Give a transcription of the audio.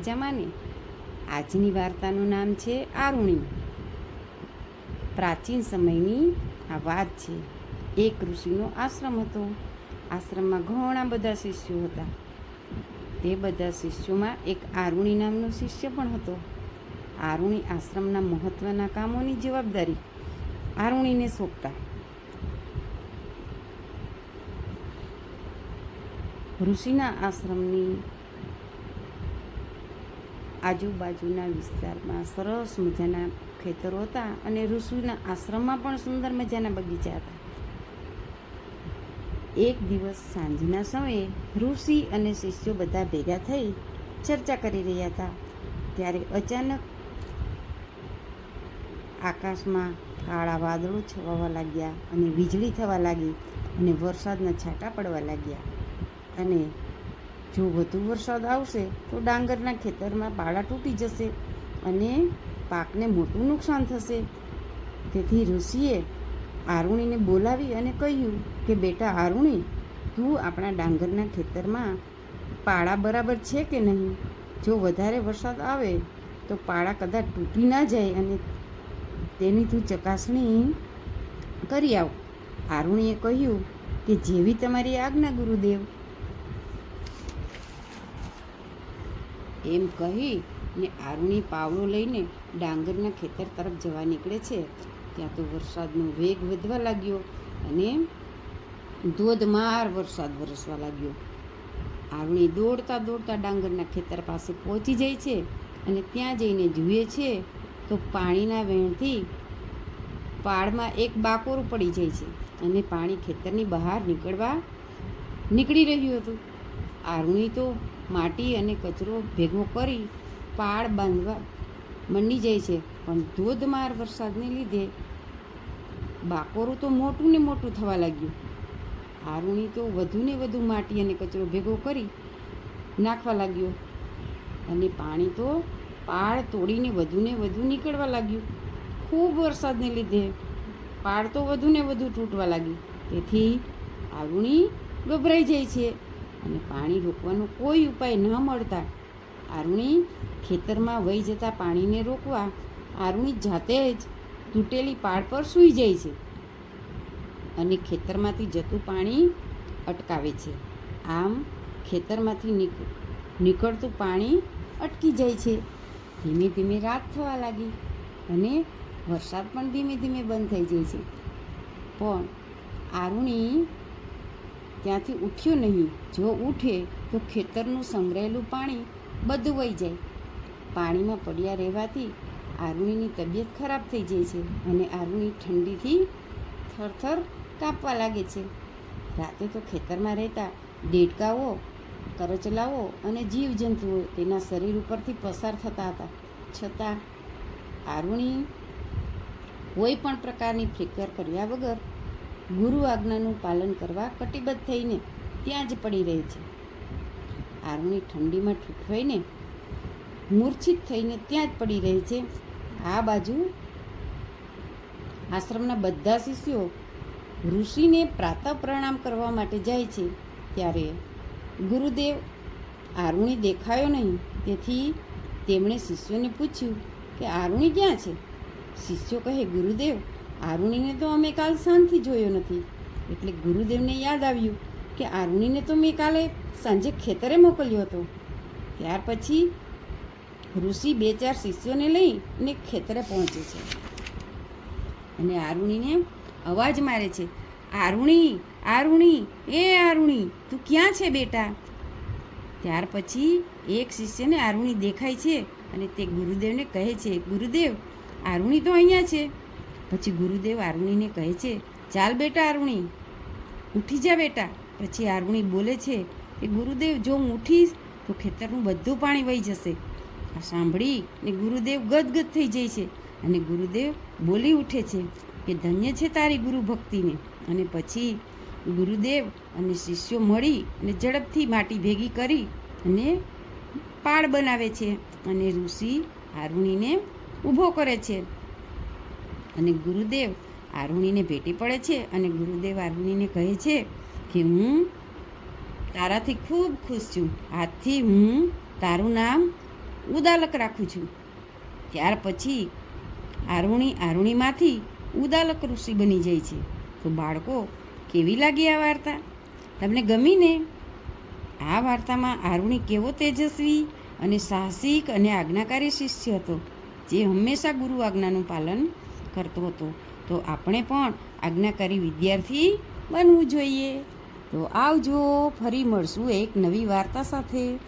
મજામાં ને? આજની વાર્તાનું નામ છે આરુણી. પ્રાચીન સમયની આ વાત છે. એક ઋષિનો આશ્રમ હતો. આશ્રમમાં ઘણા બધા શિષ્યો હતા. તે બધા શિષ્યોમાં એક આરુણી નામનો શિષ્ય પણ હતો. આરુણી આશ્રમના મહત્વના કામોની જવાબદારી આરુણીને સોંપતા. ઋષિના આશ્રમની આજુબાજુના વિસ્તારમાં સરસ મજાના ખેતરો હતા અને ઋષિના આશ્રમમાં પણ સુંદર મજાના બગીચા હતા. એક દિવસ સાંજના સમયે ઋષિ અને શિષ્યો બધા ભેગા થઈ ચર્ચા કરી રહ્યા હતા. ત્યારે અચાનક આકાશમાં કાળા વાદળો છવાવા લાગ્યા અને વીજળી થવા લાગી અને વરસાદના છાંટા પડવા લાગ્યા. અને જો વધુ વરસાદ આવશે તો ડાંગરના ખેતરમાં પાળા તૂટી જશે અને પાકને મોટું નુકસાન થશે. તેથી ઋષિએ આરુણીને બોલાવી અને કહ્યું કે બેટા આરુણી, તું આપણા ડાંગરના ખેતરમાં પાળા બરાબર છે કે નહીં? જો વધારે વરસાદ આવે તો પાળા કદાચ તૂટી ના જાય અને તેની તું ચકાસણી કરી આવ. આરુણીએ કહ્યું કે જેવી તમારી આજ્ઞા ગુરુદેવ. એમ કહી ને આરુણી પાવડો લઈને ડાંગરના ખેતર તરફ જવા નીકળે છે. ત્યાં તો વરસાદનો વેગ વધવા લાગ્યો અને ધોધમાર વરસાદ વરસવા લાગ્યો. આરુણી દોડતા દોડતા ડાંગરના ખેતર પાસે પહોંચી જાય છે અને ત્યાં જઈને જુએ છે તો પાણીના વહેણથી પાળમાં એક બાકોરું પડી જાય છે અને પાણી ખેતરની બહાર નીકળી રહ્યું હતું. આરુણી તો માટી અને કચરો ભેગો કરી પાળ બાંધવા મંડી જાય છે, પણ ધોધમાર વરસાદને લીધે બાકોરું તો મોટું ને મોટું થવા લાગ્યું. આરુણી તો વધુ ને વધુ માટી અને કચરો ભેગો કરી નાખવા લાગ્યો અને પાણી તો પાળ તોડીને વધુ ને વધુ નીકળવા લાગ્યું. ખૂબ વરસાદને લીધે પાળ તો વધુ ને વધુ તૂટવા લાગી. તેથી આરુણી ગભરાઈ જાય છે અને પાણી રોકવાનો કોઈ ઉપાય ન મળતા આરુણી ખેતરમાં વહી જતા પાણીને રોકવા આરુણી જાતે જ તૂટેલી પાળ પર સૂઈ જાય છે અને ખેતરમાંથી જતું પાણી અટકાવે છે. આમ ખેતરમાંથી નીકળતું પાણી અટકી જાય છે. ધીમે ધીમે રાત થવા લાગી અને વરસાદ પણ ધીમે ધીમે બંધ થઈ જાય છે. પણ આરુણી ત્યાંથી ઉઠ્યો નહીં. જો ઉઠે તો ખેતરનું સંગ્રહેલું પાણી બધું વહી જાય. પાણીમાં પડ્યા રહેવાથી આરુણીની તબિયત ખરાબ થઈ જાય છે અને આરુણી ઠંડીથી થરથર કાંપવા લાગે છે. રાતે તો ખેતરમાં રહેતા દેડકાઓ, કરચલાઓ અને જીવજંતુઓ તેના શરીર ઉપરથી પસાર થતા હતા. છતાં આરુણી કોઈ પણ પ્રકારની ફિકર કર્યા વગર ગુરુ આજ્ઞાનું પાલન કરવા કટિબદ્ધ થઈને ત્યાં જ પડી રહે છે. આરુણી ઠંડીમાં ઠૂઠવાઈને મૂર્છિત થઈને ત્યાં જ પડી રહે છે. આ બાજુ આશ્રમના બધા શિષ્યો ઋષિને પ્રાતઃ પ્રણામ કરવા માટે જાય છે. ત્યારે ગુરુદેવ આરુણી દેખાયો નહીં. તેથી તેમણે શિષ્યોને પૂછ્યું કે આરુણી ક્યાં છે? શિષ્યો કહે, ગુરુદેવ, આરુણીને તો અમે કાલ સાંજથી જોયો નથી. એટલે ગુરુદેવને યાદ આવ્યું કે આરુણીને તો મેં કાલે સાંજે ખેતરે મોકલ્યો હતો. ત્યાર પછી ઋષિ 2-4 શિષ્યોને લઈને ખેતરે પહોંચે છે અને આરુણીને અવાજ મારે છે, આરુણી, આરુણી, એ આરુણી, તું ક્યાં છે બેટા? ત્યાર પછી એક શિષ્યને આરુણી દેખાય છે અને તે ગુરુદેવને કહે છે, ગુરુદેવ, આરુણી તો અહીંયા છે. પછી ગુરુદેવ આરુણીને કહે છે, ચાલ બેટા આરુણી, ઉઠી જા બેટા. પછી આરુણી બોલે છે કે ગુરુદેવ, જો હું ઉઠીશ તો ખેતરનું બધું પાણી વહી જશે. આ સાંભળી ને ગુરુદેવ ગદગદ થઈ જાય છે અને ગુરુદેવ બોલી ઉઠે છે કે ધન્ય છે તારી ગુરુ ભક્તિને. અને પછી ગુરુદેવ અને શિષ્યો મળી અને ઝડપથી માટી ભેગી કરી અને પાળ બનાવે છે અને ઋષિ આરુણીને ઊભો કરે છે. અને ગુરુદેવ આરુણીને ભેટી પડે છે અને ગુરુદેવ આરુણીને કહે છે કે હું તારાથી ખૂબ ખુશ છું. આજથી હું તારું નામ ઉદાલક રાખું છું. ત્યાર પછી આરુણીમાંથી ઉદાલક ઋષિ બની જાય છે. તો બાળકો, કેવી લાગી આ વાર્તા? તમને ગમી ને? આ વાર્તામાં આરુણી કેવો તેજસ્વી અને સાહસિક અને આજ્ઞાકારી શિષ્ય હતો, જે હંમેશા ગુરુ આજ્ઞાનું પાલન કરતો હતો. તો આપણે પણ આજ્ઞાકારી વિદ્યાર્થી બનવું જોઈએ. તો આવજો, ફરી મળશું એક નવી વાર્તા સાથે.